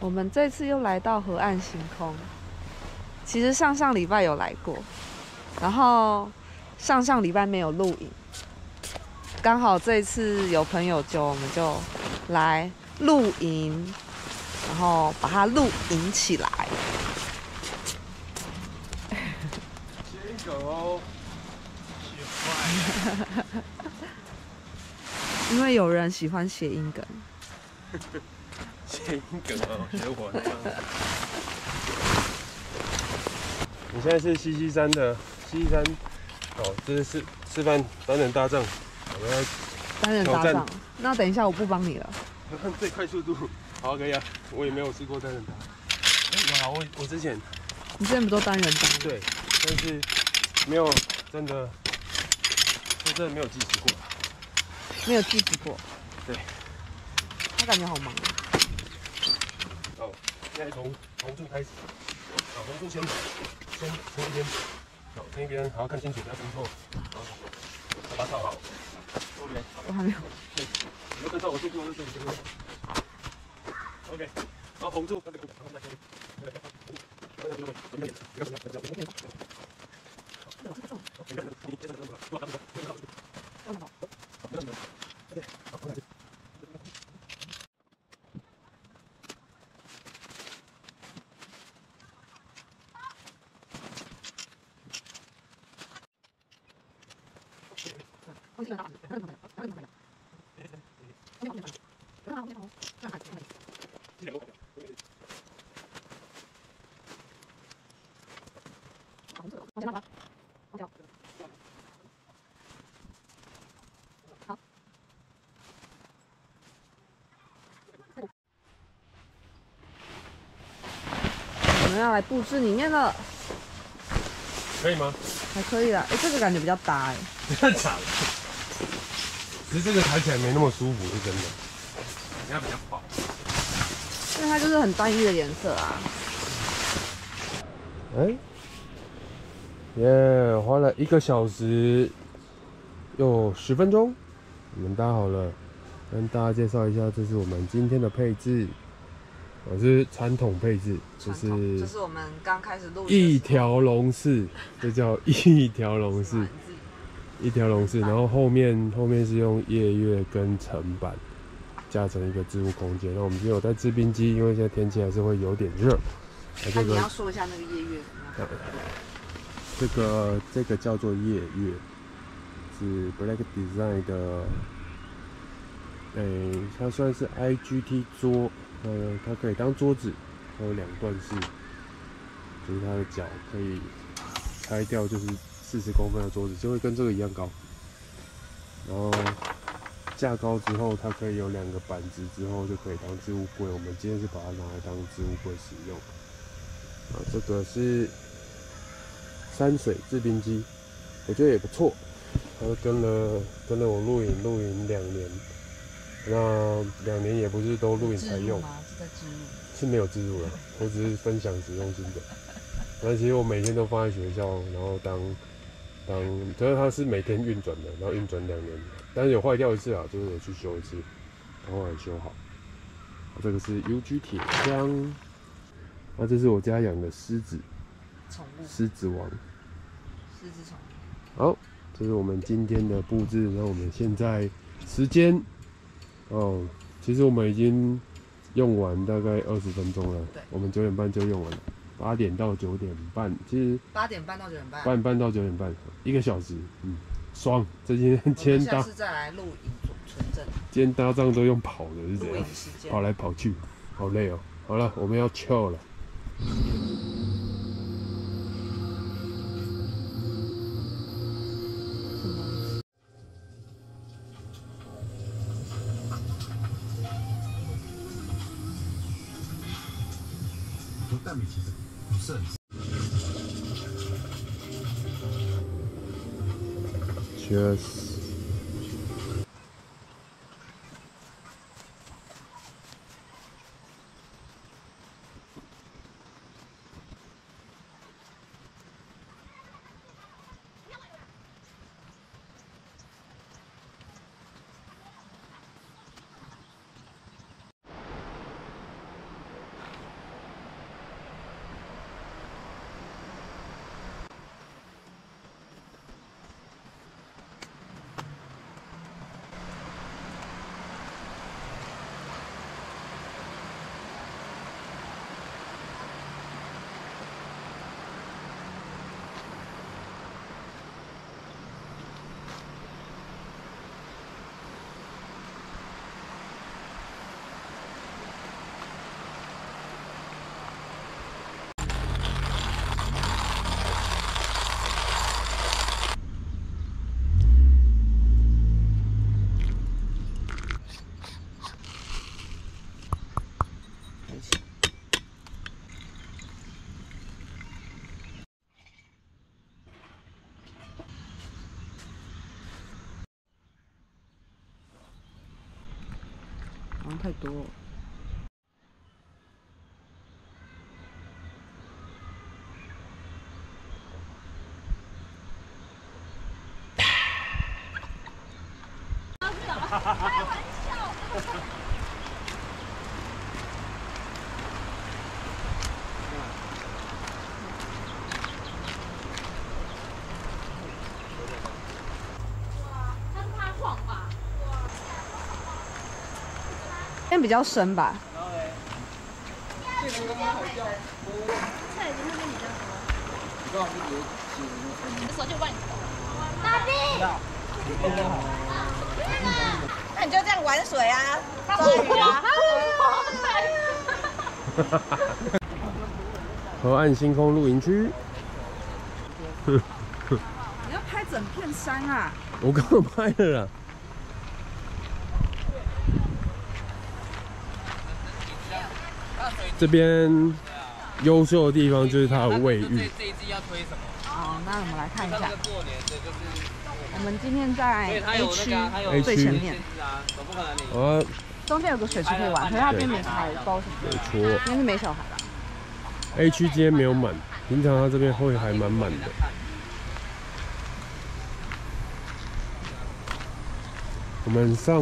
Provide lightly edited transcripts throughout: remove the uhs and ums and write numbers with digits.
我们这次又来到河岸星空。其实上礼拜有来过，然后上礼拜没有录影，刚好这一次有朋友揪，我们就来露营，然后把它露营起来。谐音梗哦，喜欢。因为有人喜欢谐音梗。谐音梗哦，学我这样。你现在是西山的西山，哦，这是示范单人搭帐，我们要单人搭帐。那等一下我不帮你了。看最快速度，好可以啊，我也没有试过单人搭。我之前，你之前不都单人搭？对，但是没有真的没有计时过。没有计时过。对。他感觉好忙。哦，现在从红柱开始，好，红柱先撑一边，好，撑一边，好好看清楚，不要冲错，好，把它套好。右边，我还没有。对，你要跟上我速度，就是这边。OK， 然后红柱，然后再跟。我们要来布置里面了。可以吗？还可以啦，这个感觉比较搭哎。真的假的？其实这个抬起来没那么舒服，是真的。人家比较薄。因为它就是很单一的颜色啊。哎，耶，花了1个小时又10分钟，我们搭好了。跟大家介绍一下，这是我们今天的配置。我是传统配置，就是我们刚开始录一条龙式，这叫一条龙式，一条龙式。然后后面是用夜月跟层板架成一个置物空间。那我们今天有带制冰机，因为现在天气还是会有点热。那你要说一下那个夜月怎么样？这个叫做夜月，是 Black Design 的，它算是 IGT 桌。它可以当桌子，它有2段式，就是它的脚可以拆掉，就是40公分的桌子，就会跟这个一样高。然后架高之后，它可以有2个板子，之后就可以当置物柜。我们今天是把它拿来当置物柜使用。这个是山水制冰机，我觉得也不错。它跟了我露营2年。那2年也不是都露营才用，是在置入，是没有置入了，我只是分享使用心得。但其实我每天都放在学校，然后就是它是每天运转的，然后运转2年，但是有坏掉1次啊，就是有去修1次，然后来修好。这个是 UG 铁枪，那这是我家养的狮子，宠物，狮子王，狮子宠物。好，这是我们今天的布置。那我们现在时间。哦，其实我们已经用完大概20分钟了。对，我们9点半就用完了，8点到9点半，其实8点半到9点半，8点半到9点半，1个小时，爽。今天下次再来录影存证。今天搭帐都用跑的，是怎样？跑来跑去，好累哦。好了，我们要 chill 了。蛋米其实不是很。Cheers。像太多了。开玩笑。这边比较深吧。这个刚刚海叫，蔡已经会跟你这样说。你刚好是直接写你的手就帮你大弟。那你就这样玩水啊，抓鱼啊。河岸星空露营区。你要拍整片山啊！我刚刚拍了啦。这边优秀的地方就是它的卫浴。这一季要推什么？好，那我们来看一下。过年的就是我们今天在 A 区最前面。总不可能你。啊，中间有个水池可以玩，可是它边没开，不知道为什么。没错。应该是没小孩吧。A 区今天没有满，平常它这边会还蛮满的。我们上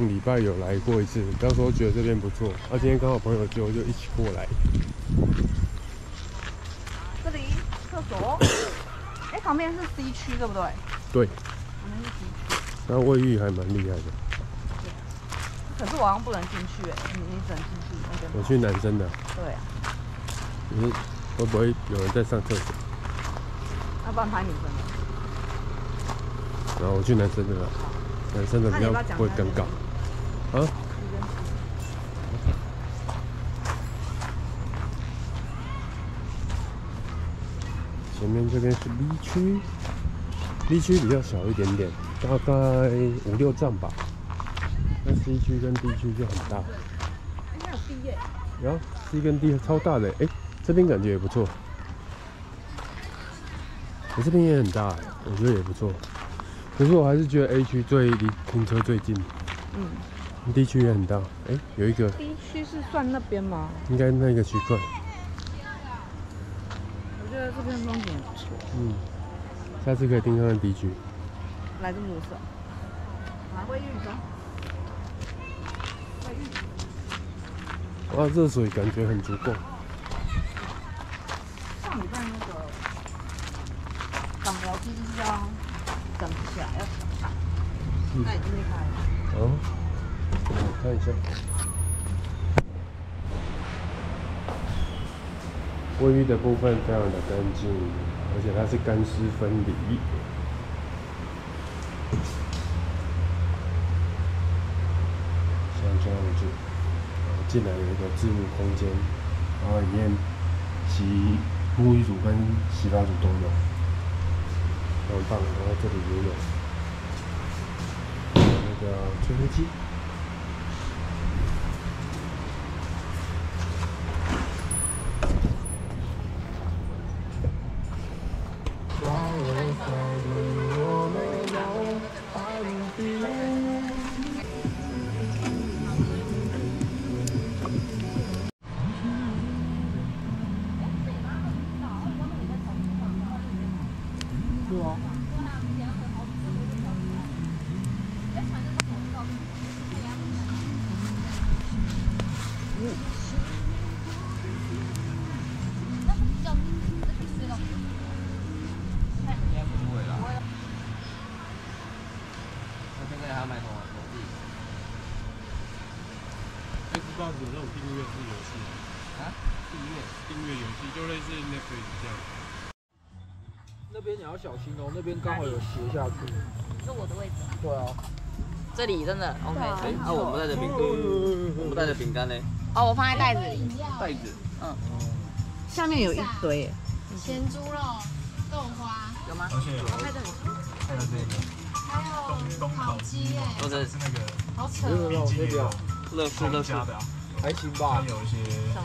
礼拜有来过一次，那时候觉得这边不错，今天刚好朋友就一起过来。这里厕所，旁边是 C 区对不对？对。旁边是 C 区。那卫浴还蛮厉害的。可是我好像不能进去你只能进去那边。我去男生的。对啊。你会不会有人在上厕所？要不然拍女生的。然后我去男生的了。男生的比较不会尴尬。啊？前面这边是 B 区，B 区比较小一点点，大概5、6丈吧。那 C 区跟 D 区就很大。应该有 D 耶。然后 C 跟 D 超大的，这边感觉也不错。我这边也很大，我觉得也不错。可是我还是觉得 A 区离停车最近。D 区也很大，有一个。D 区是算那边吗？应该那个区块。我觉得这边风景也不错。下次可以盯看看 D 区。来这么多次，来卫浴中。哇，热水感觉很足够。上礼拜那个港寮机就是要等不起来，要抢大。那已经没开了。哦，我看一下。卫浴的部分非常的干净，而且它是干湿分离。像这样子，进来有一个置物空间，然后里面沐浴乳跟洗发乳都有，很棒。然后这里也有那个吹风机。Xbox 有那种订阅式游戏啊？订阅游戏就类似 Netflix 这样。那边你要小心哦，那边刚好有斜下去。是我的位置。对啊。这里真的 OK。我们带的饼干，我们带的饼干呢？哦，我放在袋子里。袋子。下面有一堆耶。咸猪肉、豆花。有吗？而且我拍的很清楚。还有这个还有烤鸡耶。或者是那个好扯。这边乐事家的，还行吧。有一些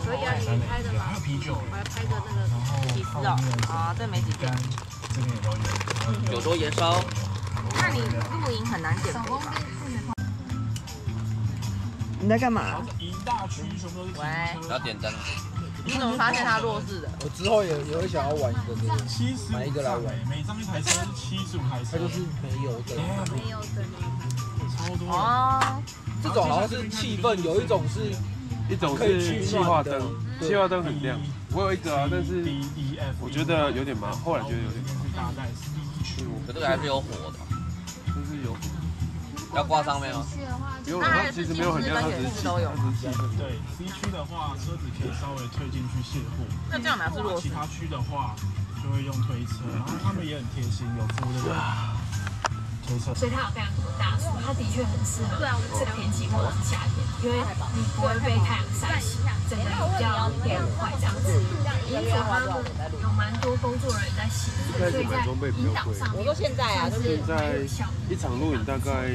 可以啊，你拍的嘛。还有啤酒，我要拍个那个起司哦。啊，这没几件。这边也都有。有多盐烧。那你露营很难减肥吧？你在干嘛？喂，要点灯。你怎么发现他弱势的？我之后也会想要玩一个这个，买一个来玩。每张一台车是75台车，它就是没油的，没有的。超多。哦，这种好像是气氛，有一种是是气化灯，气化灯很亮。我有一个啊，但是我觉得有点麻，后来觉得有点麻。可这个还是有火的，就是有。要挂上面吗？不用，它其实没有很亮，它只是气，对 ，C 区的话，车子可以稍微推进去卸货。那这样哪是弱势？其他区的话，就会用推车，然后他们也很贴心，有附那个推车。所以它有非常多大树，它的确很适合这个天气或者是夏天，因为你不会被太阳晒死，整个比较凉快这样子。因为他们有蛮多工作人员在洗，所以在引导上面，我说现在啊，现在一场录影大概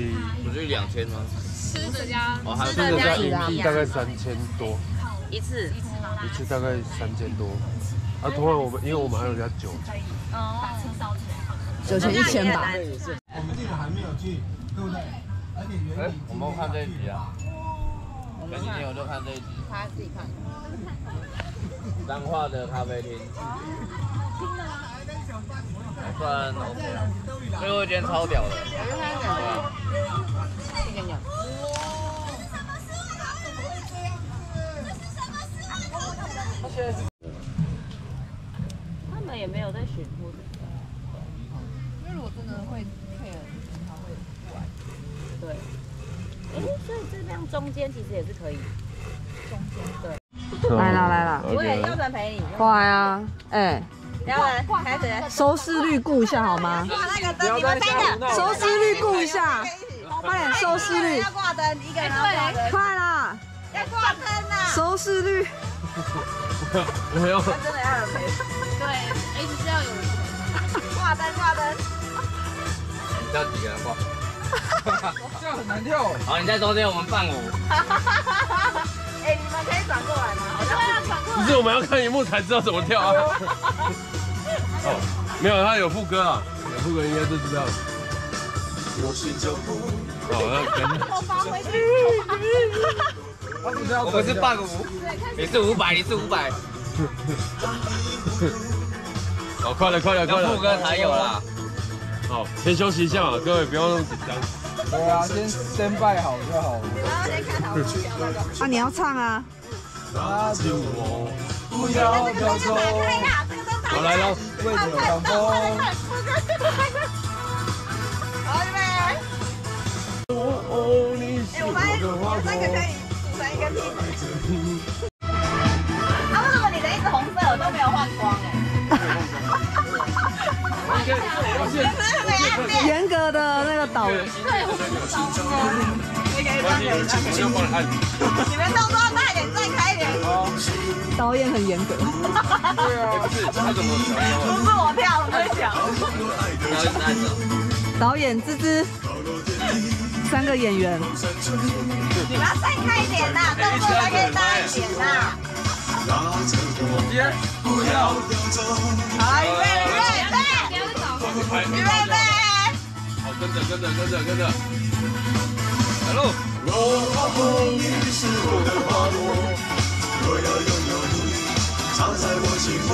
不是2000吗？吃的加哦，还有吃的加影币大概3000多，一次大概3000多。啊，通常因为我们还有加酒，把车烧起来。酒钱1000吧。我们这个还没有去，对不对？而且原理，我们看这一集啊，前几天我就看这一集，他自己看。彰化的咖啡厅，算 OK 了，最后一间超屌的。他们也没有在巡逻。因为如果真的会配合，他会过来。对。所以这辆中间其实也是可以。中间对。来啦！我也要人陪你。快啊！哎，要人开始。收视率顾一下好吗？挂那个灯，你们3个。收视率顾一下，快点收视率。要挂灯，一个人要挂灯。快啦！要挂灯啊！收视率。我要。真的要有人陪。对，一直要有人陪。挂灯。要几个人挂？这样很难跳。好，你在中间，我们伴舞。哎，你们可以转过来吗？好像要转过来。不是，我们要看荧幕才知道怎么跳啊。哦，没有，他有副歌啊，有副歌应该就知道。好，那跟。我发挥我们是伴舞，你是500，你是500。好，快了。要副歌才有啦。好，先休息一下嘛，各位不要那么紧张。对啊，先 stand by 好就好了。然后先看好舞跳那个。啊，你要唱啊！拉住我，不要飘走。好，来了，为你挡风。好，预备。哎，我发现你们3个可以组成一个 team。啊，为什么你的一直红色都没有换光？严格的那个导，对，我就帮你按。你们动作大一点，再开一点。导演很严格。对啊，不是他怎么调？不是我跳，我会讲。导演芝芝，3个演员。你们要再开一点呐，动作才可以大一点呐。不要。好，预备。预备。好，跟着。来喽！你是我的花朵，我要拥有你，藏在我心窝。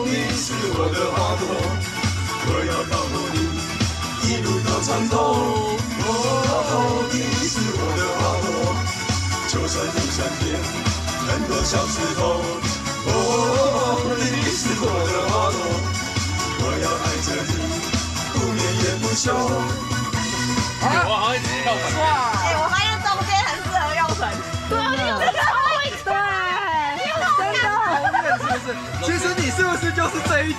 你是我的花朵，我要保护你，一路到长头。你是我的花朵，就算你身边很多小石头。你是我的花朵，我要爱着你，不眠也不休。我好像一直跳反。哎，我发现中间很适合用绳。对，其实你是不是就是这一只？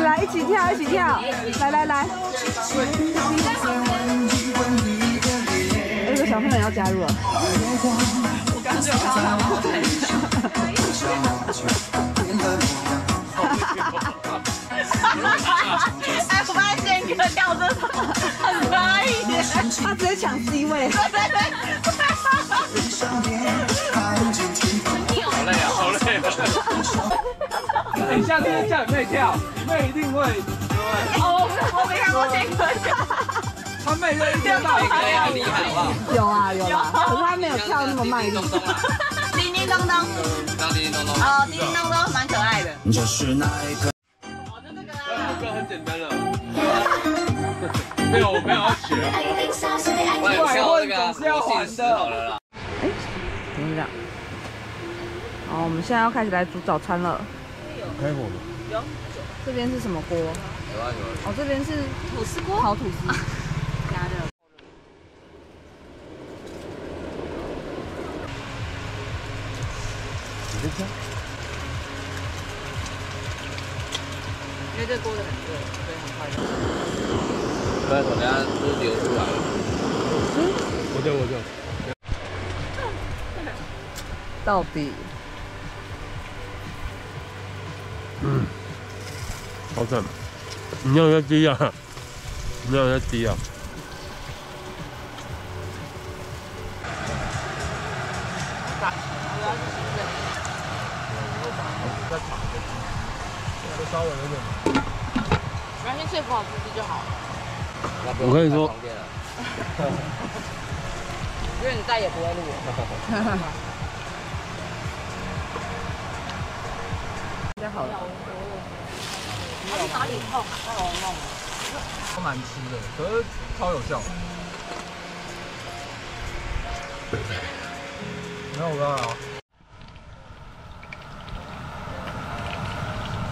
来，一起跳，来。有个小朋友要加入了。我刚刚就看到他们在哎，我发现宪哥跳真的很可以，他直接抢 C 位。对。你下次叫你妹跳，你妹一定会，对不对？哦，我没看过这个。他妹就一定到妹哥要厉害好不好？有啊有啦，可是他没有跳那么卖力。叮叮咚咚。当叮叮咚咚。哦，叮叮咚咚蛮可爱的。就是那一刻。哦，就这个啦。这个很简单了。没有，我没有要学。外问总是要还的。好了啦。哎，怎么讲？好，我们现在要开始来煮早餐了。开火了。有。这边是什么锅？有啊有啊。哦，这边是吐司锅。烤吐司。加热。你先加。因为这锅的很热，所以很快热。不然我等下就流出来了。我就。到底。好赞！你要再低啊！你要再低啊！稍微有点。没关系，说服好自己就好了。我跟你说，因为你再也不会录了。比较好了。哪里痛啊？在喉咙。超难吃的，可是超有效。没有吧？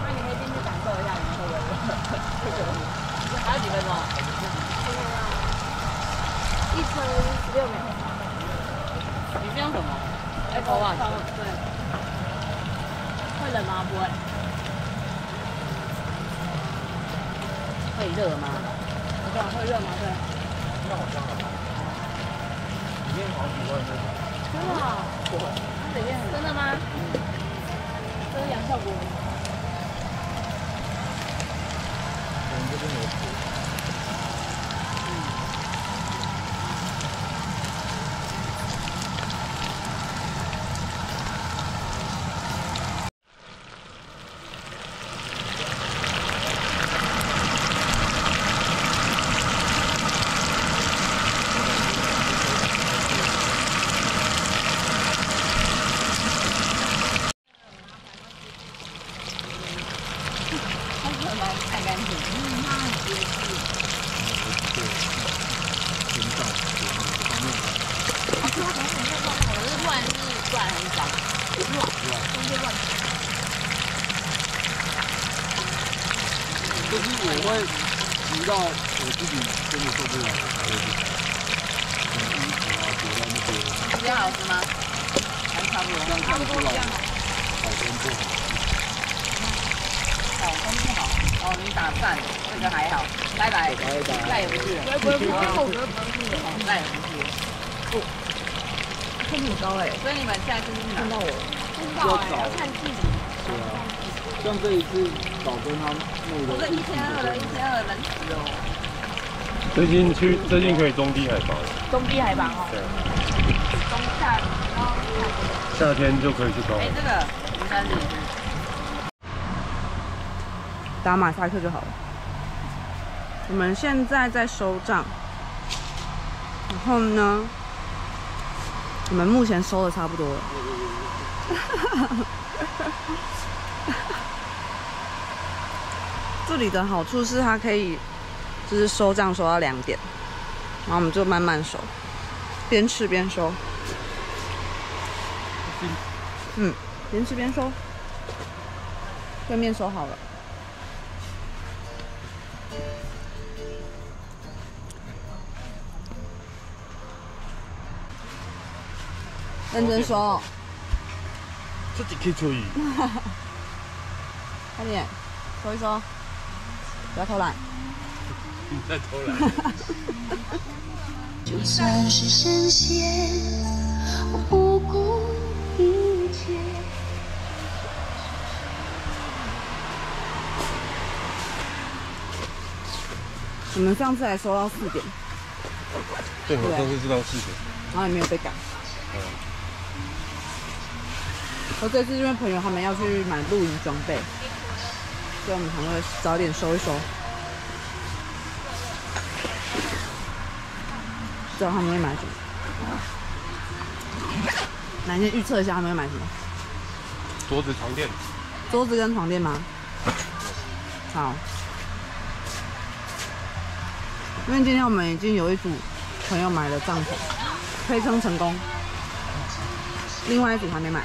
那你可以进去感受一下你们会不会热？还有几分钟啊？1分16秒。你是用什么 ？Apple Watch。对。会冷吗？不会。会热吗？对，会热吗？对。那好像里面好几万那种。真的啊？它里面真的吗？遮阳效果。我们这边有。太干净，它很结实。不然很脏，乱。就是我会直到我自己真的受不了，才会去衣服啊裹在那边。比较好吃吗？还差不多，差不多一样。好跟不好。好跟不好。哦，你打散，这个还好。拜拜。再也不去了。不会，再也不去了。不。很高哎，所以你们下一次是去哪？看到我，不知道哎，要看自己。对啊，像这一次老跟他弄的。我这1200的，1200冷死哦。最近可以中低海拔。中低海拔哦。对。中下，然后夏天就可以去高。哎，这个我们在这里打马赛克就好了。我们现在在收账，然后呢？我们目前收的差不多了。这里的好处是它可以就是收账收到2点，然后我们就慢慢收，边吃边收。边吃边收。对面收好了。认真收。自己可以注意。快点，收一收，不要偷懒。你在偷懒。就算是深陷，我不顾一切。我们上次还收到4点。对，我上次是到4点。然后也没有被赶。我这次因为朋友他们要去买露营装备，所以我们可能会早点收一收。知道他们会买什么？哪一天预测一下他们会买什么？桌子、床垫。桌子跟床垫吗？好。因为今天我们已经有一组朋友买了帐篷，推坑成功。另外一组还没买，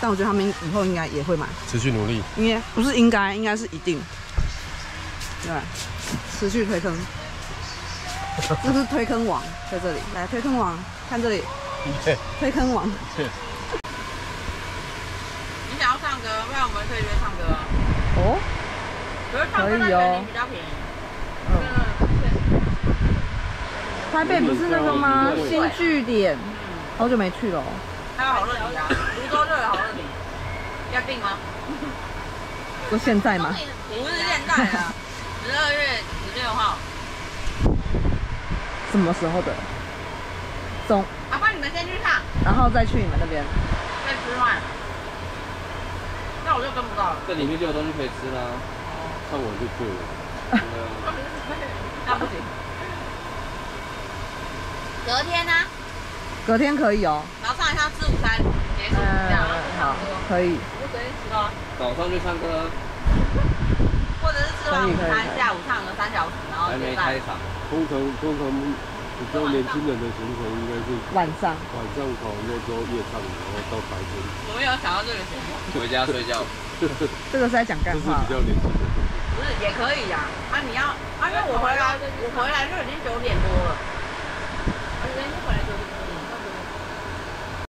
但我觉得他们以后应该也会买。持续努力。应该不是应该，应该是一定。对，持续推坑。这是推坑王在这里，来推坑王，看这里。推坑王。你想要唱歌，不然我们可以约唱歌啊。哦。可是唱歌那边比较便宜。台北不是那个吗？新据点，好久没去了。还有好乐迪啊，泸州就有好乐迪，要订吗？说现在吗？不是现在的，12月16号。什么时候的？中。阿爸，你们先去唱，然后再去你们那边。再吃饭。那我就跟不到了。这里面就有东西可以吃啦。唱完就醉了。那不行。隔天呢？隔天可以哦。然后上一下吃午餐，结束这样。好，可以。我就昨天吃了。早上去唱歌。或者是吃完午餐，下午唱了3小时，然后还没开场。通常比较年轻人的行程应该是晚上烤肉之后夜唱，然后到白天。我没有想到这个选项。回家睡觉。这个是在讲干话。这是比较年轻的。不是也可以呀？啊，你要啊，因为我回来就已经9点多了。